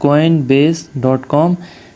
coinbase.com۔